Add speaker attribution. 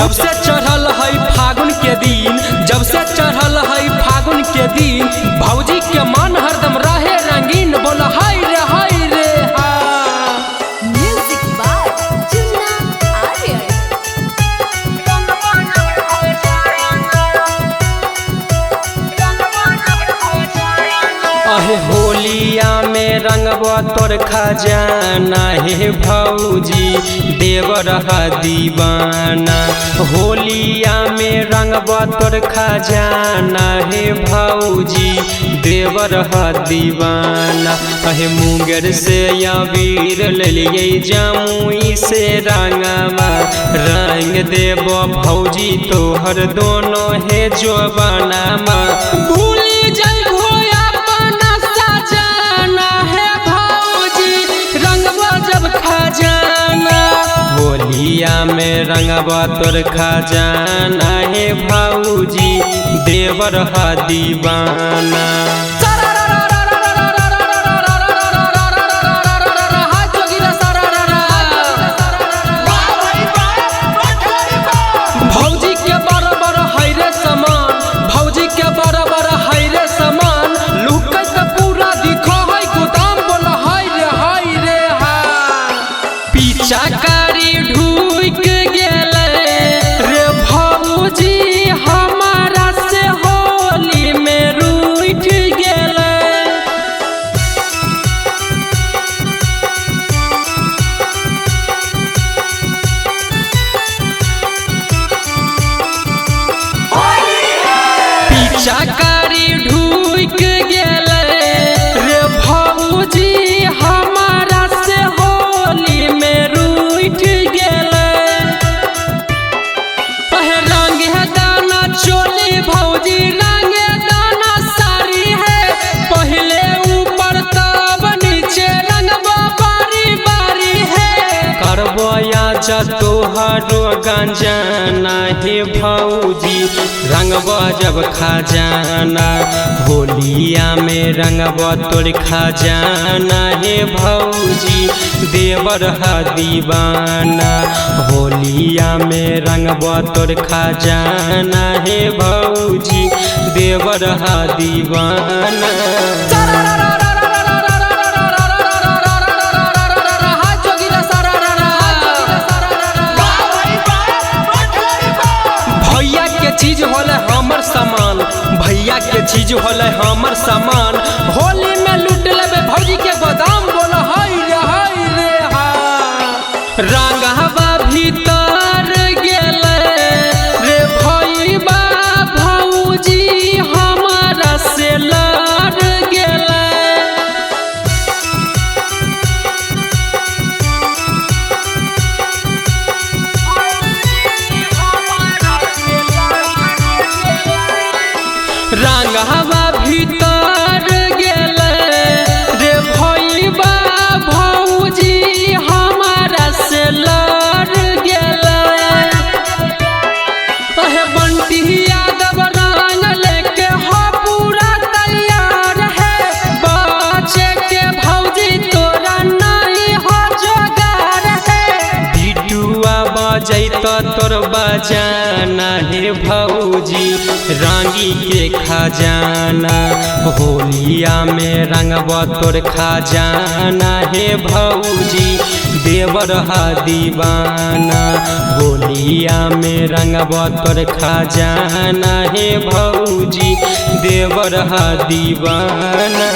Speaker 1: जब से चढ़ल है फागुन के दिन, जब से चढ़ल है फागुन के दिन, भौजी के मन हरदम रहे रंगीन। बोल हाय रे हा।
Speaker 2: Music by Chunna Aryan.
Speaker 1: अहे होलिया में रंगवा तोर खजाना हे भौजी देवर दीवाना। होलिया में रंगवा तोर खजाना हे भौजी देवर दीवाना। अहे मुंगेर से अबीर लेलिए जमुई से रंगवा, रंग देव भौजी तोहर दोनों हे जोबानामा। भूली जाई होलिया में रंगवा तोर खजाना हे भौजी देवर दीवाना। भौजी के बराबर है रे समान, भौजी के बराबर है रे समान, लुक के पूरा दिखो है गोदाम। बोल हाय रे हा। पीछा कारी ढूक गेले रे भौजी हमारा से होली में रूठ गेले। पीछा कारी ढूक गेले रे भौजी हमारा से होली में रूठ गेले। रंग है दाना चोली भौजी, रंग दाना साड़ी है, पहले ऊपर तब नीचे रंगवा बारी बारी है। करबो आजा तोहरो गंजाना हे भौजी रंगवा जब खजाना। होलिया में रंगवा तोर खजाना हे भौजी देवर दीवाना। होलिया में रंगवा तोर खजाना हे भौजी देवर दीवाना। भैया के चीज होले हमर सामान, भैया के चीज होले हमर सामान, होली में लूट लेबे भौजी के गोदाम। बोल हाय रे हा। रंगवा भीतर गेले रे भईबा भौजी हमारा से लड़ गेले। रंगवा भीतर गेले रे भईबा भौजी हमारा से लड़ गेले। अहे बंटी यादव रंग लेके हो पूरा तैयार है, बचे के भौजी तोरा नहीं हो जोगार है। बिटुआ बजैत तोर बजाना हे भौजी रंगी के खजाना। होलिया में रंगवा तोर खजाना हे भौजी देवर दीवाना। होलिया में रंगवा तोर खजाना हे भौजी देवर दीवाना।